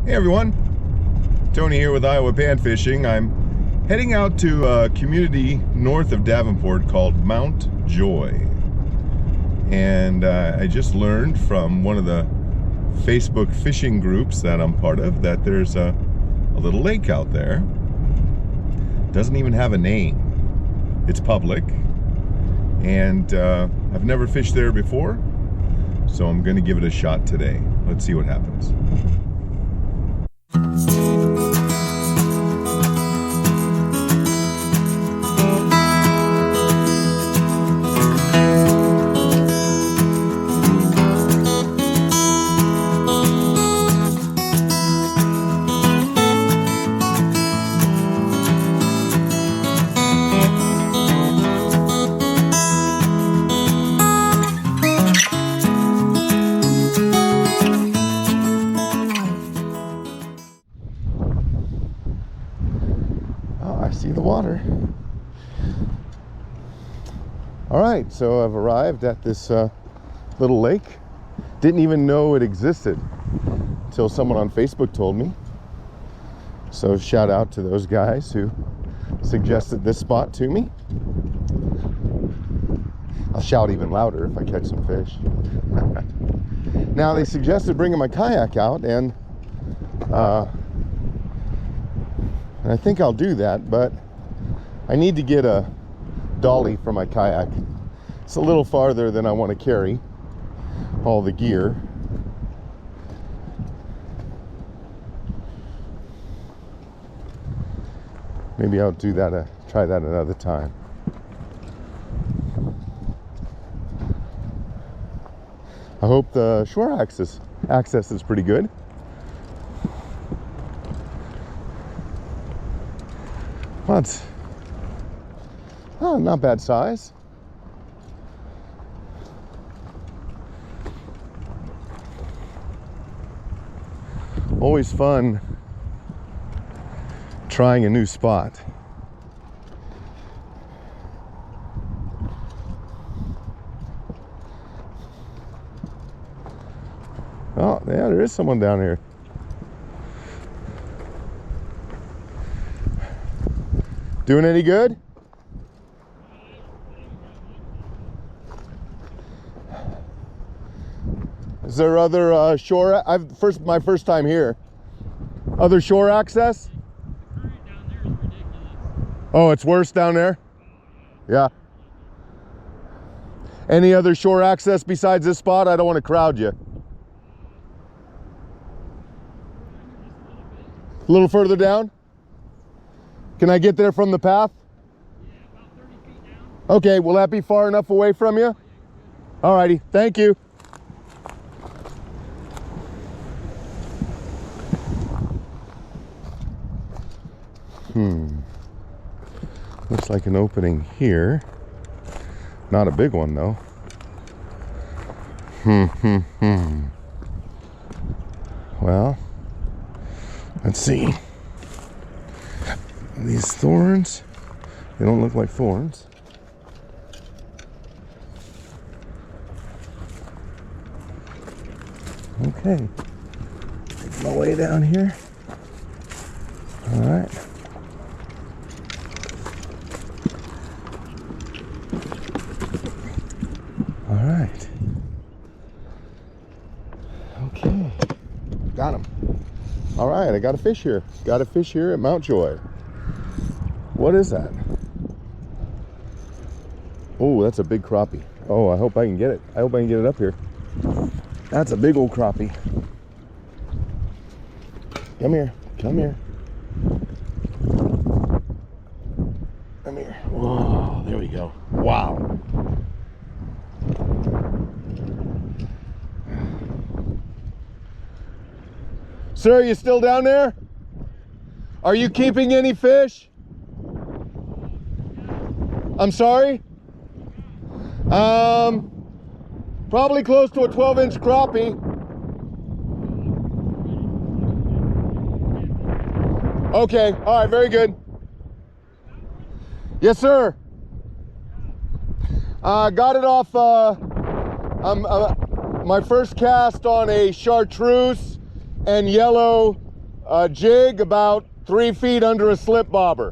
Hey everyone, Tony here with Iowa Panfishing. I'm heading out to a community north of Davenport called Mount Joy. And I just learned from one of the Facebook fishing groups that I'm part of that there's a little lake out there. Doesn't even have a name. It's public. And I've never fished there before, so I'm going to give it a shot today. Let's see what happens. See the water. All right, so I've arrived at this little lake. Didn't even know it existed until someone on Facebook told me. So shout out to those guys who suggested this spot to me. I'll shout even louder if I catch some fish. Now they suggested bringing my kayak out, and I think I'll do that, but I need to get a dolly for my kayak. It's a little farther than I want to carry all the gear. Maybe I'll do that, try that another time. I hope the shore access is pretty good. What? Oh, not bad size. Always fun trying a new spot. Oh, yeah, there is someone down here. Doing any good? Is there other shore? My first time here. Other shore access? Oh, it's worse down there? Yeah. Any other shore access besides this spot? I don't want to crowd you. A little further down? Can I get there from the path? Yeah, about 30 feet down. Okay, will that be far enough away from you? Alrighty, thank you. Looks like an opening here. Not a big one though. Well, let's see. These thorns, they don't look like thorns. Okay, make my way down here. All right. All right. Okay, got him. All right, I got a fish here. Got a fish here at Mount Joy. What is that? Oh, that's a big crappie. Oh, I hope I can get it. I hope I can get it up here. That's a big old crappie. Come here. Come here. Come here. Whoa, there we go. Wow. Sir, are you still down there? Are you keeping any fish? I'm sorry? Probably close to a 12-inch crappie. Okay, all right, very good. Yes, sir. Got it off my first cast on a chartreuse and yellow a jig about 3 feet under a slip bobber.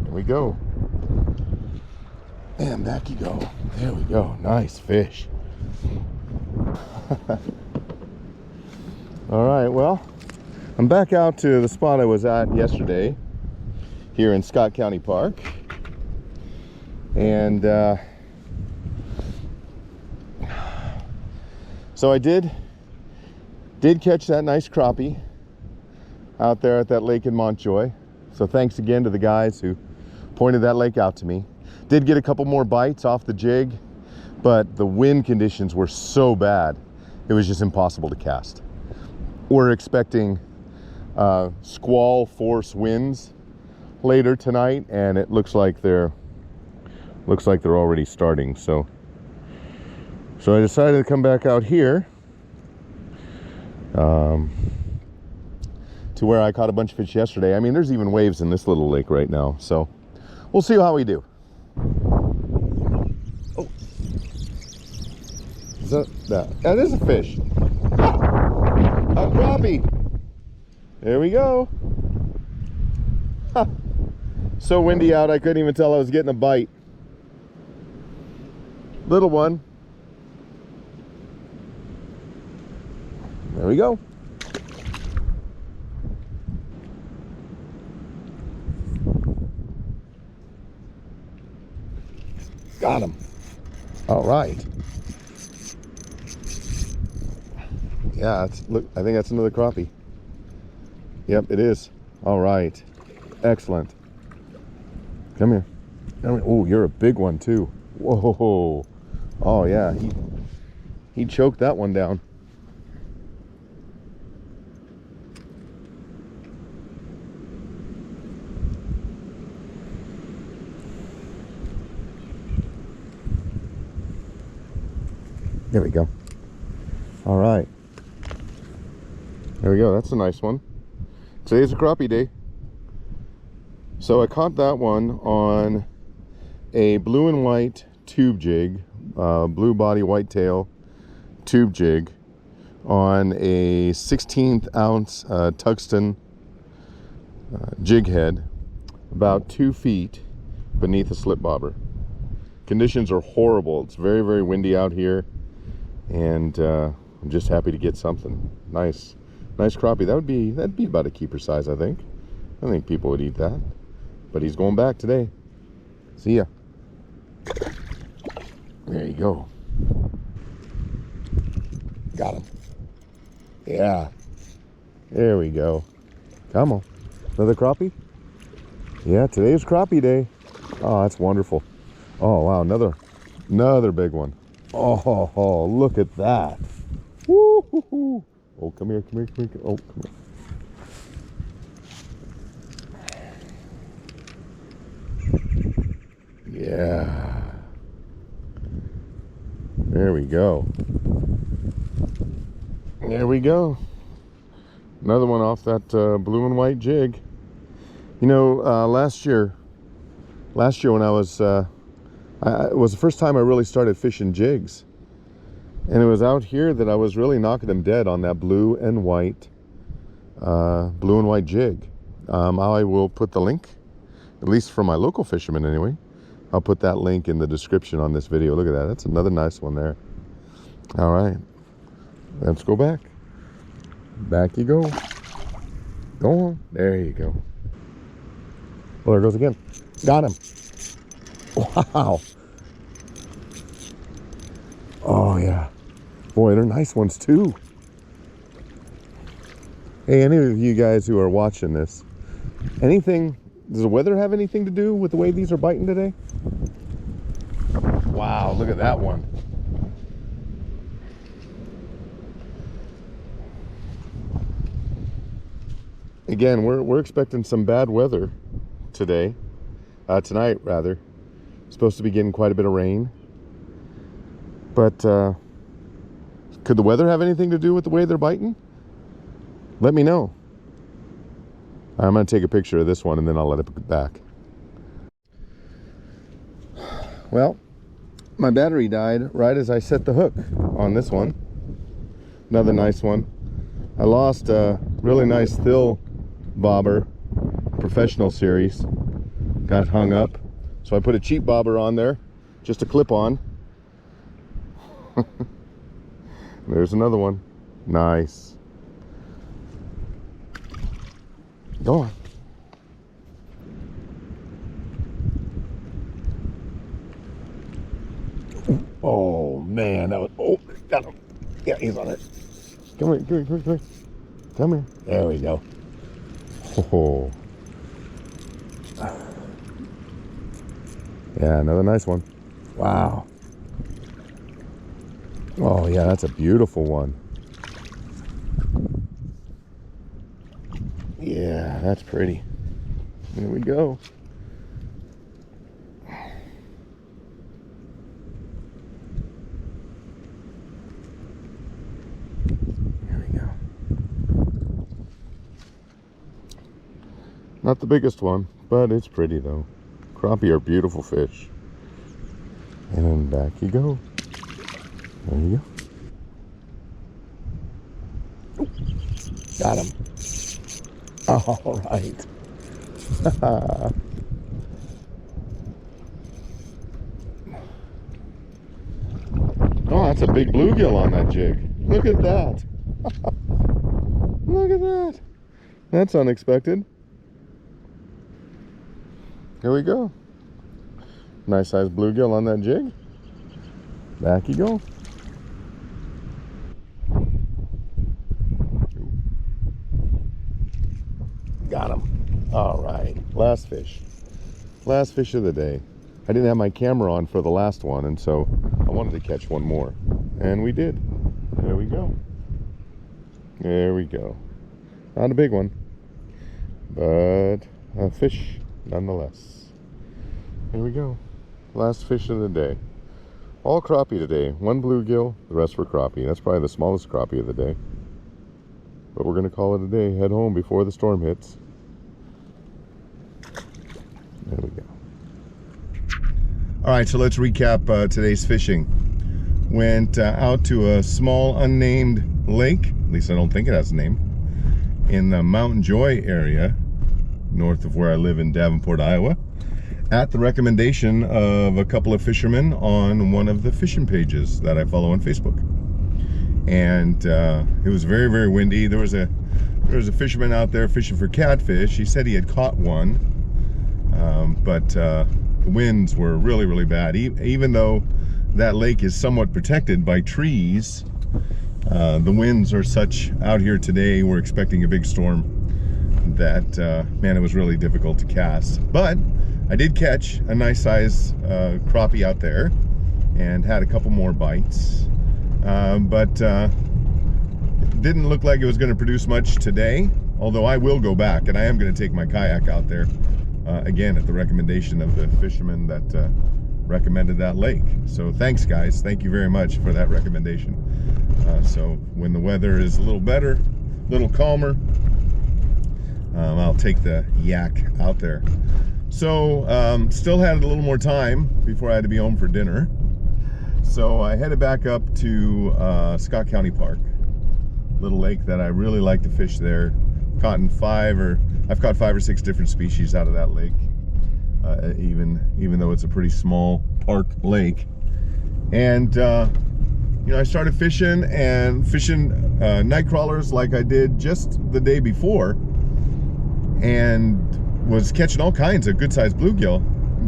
There we go. And back you go. There we go. Nice fish. All right, well, I'm back out to the spot I was at yesterday here in Scott County Park. And so I did catch that nice crappie out there at that lake in Montjoy. So thanks again to the guys who pointed that lake out to me. Did get a couple more bites off the jig, but the wind conditions were so bad, it was just impossible to cast. We're expecting squall force winds later tonight, and it looks like they're already starting. So I decided to come back out here to where I caught a bunch of fish yesterday. I mean, there's even waves in this little lake right now, so we'll see how we do. Oh, is that is a fish. A crappie. There we go. Ha. So windy out, I couldn't even tell I was getting a bite. Little one. There we go. Got him. All right. Yeah, look, I think that's another crappie. Yep, it is. All right. Excellent. Come here. Come here. Oh, you're a big one too. Whoa. Oh yeah, he choked that one down. There we go. All right. There we go. That's a nice one. Today's a crappie day. So I caught that one on a blue and white tube jig, blue body whitetail tube jig on a 16th ounce tungsten jig head, about 2 feet beneath a slip bobber. Conditions are horrible. It's very, very windy out here, and I'm just happy to get something nice crappie. That'd be about a keeper size, I think. I think people would eat that. But he's going back today. See ya. There you go. Got him. Yeah. There we go. Come on. Another crappie? Yeah, today's crappie day. Oh, that's wonderful. Oh, wow. Another big one. Oh, look at that. Woo-hoo-hoo. Oh, come here. Oh, come here. Yeah. There we go. There we go. Another one off that blue and white jig. You know, last year when I was, it was the first time I really started fishing jigs. And it was out here that I was really knocking them dead on that blue and white jig. I will put the link, at least for my local fishermen anyway. I'll put that link in the description on this video. Look at that. That's another nice one there. All right. Let's go back. Back you go. Go on. There you go. Well, there goes again. Got him. Wow. Oh, yeah. Boy, they're nice ones, too. Hey, any of you guys who are watching this, does the weather have anything to do with the way these are biting today? Wow, look at that one. Again, we're expecting some bad weather today. Tonight, rather. Supposed to be getting quite a bit of rain. But could the weather have anything to do with the way they're biting? Let me know. I'm going to take a picture of this one and then I'll let it back. Well, My battery died right as I set the hook on this one. Another nice one. I lost a really nice Thill bobber, professional series. Got hung up. So I put a cheap bobber on there, just a clip on. There's another one. Nice. Go on. Oh man, that was, oh, got him. Yeah, he's on it. Come here, come here, come here, come here. Come here. There we go. Oh. Yeah, another nice one. Wow. Oh yeah, that's a beautiful one. Yeah, that's pretty. There we go. There we go. Not the biggest one, but it's pretty though. Crappie are beautiful fish. And back you go. There you go. Ooh, got him. All right. Oh, that's a big bluegill on that jig. Look at that. Look at that. That's unexpected. Here we go. Nice size bluegill on that jig. Back you go. Got him. All right. Last fish. Last fish of the day. I didn't have my camera on for the last one, and so I wanted to catch one more. And we did. There we go. There we go. Not a big one, but a fish nonetheless. Here we go. Last fish of the day. All crappie today. One bluegill, the rest were crappie. That's probably the smallest crappie of the day. But we're going to call it a day. Head home before the storm hits. There we go. All right, so let's recap today's fishing. Went out to a small unnamed lake, at least I don't think it has a name, in the Mount Joy area, north of where I live in Davenport, Iowa, at the recommendation of a couple of fishermen on one of the fishing pages that I follow on Facebook. And it was very, very windy. There was a fisherman out there fishing for catfish. He said he had caught one, but the winds were really, really bad. Even though that lake is somewhat protected by trees, the winds are such out here today. We're expecting a big storm that, man, it was really difficult to cast. But I did catch a nice size crappie out there and had a couple more bites. But it didn't look like it was going to produce much today, although I will go back and I am going to take my kayak out there again at the recommendation of the fisherman that recommended that lake. So thanks, guys. Thank you very much for that recommendation. So when the weather is a little better, a little calmer, I'll take the yak out there. So still had a little more time before I had to be home for dinner. So I headed back up to Scott County Park, little lake that I really like to fish there. I've caught 5 or 6 different species out of that lake, even though it's a pretty small park lake. And you know, I started fishing night crawlers like I did just the day before, and was catching all kinds of good-sized bluegill,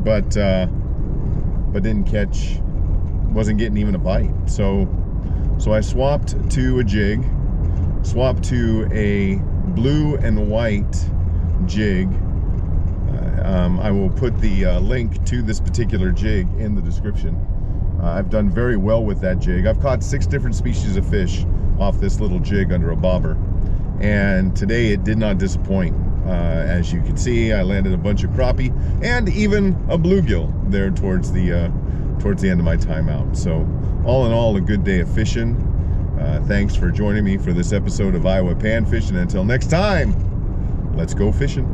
but wasn't getting even a bite. So I swapped to a jig, swapped to a blue and white jig. I will put the link to this particular jig in the description. I've done very well with that jig. I've caught 6 different species of fish off this little jig under a bobber, and today it did not disappoint. As you can see, I landed a bunch of crappie and even a bluegill there towards the end of my timeout. So all in all, a good day of fishing. Thanks for joining me for this episode of Iowa Panfishing. Until next time, let's go fishing.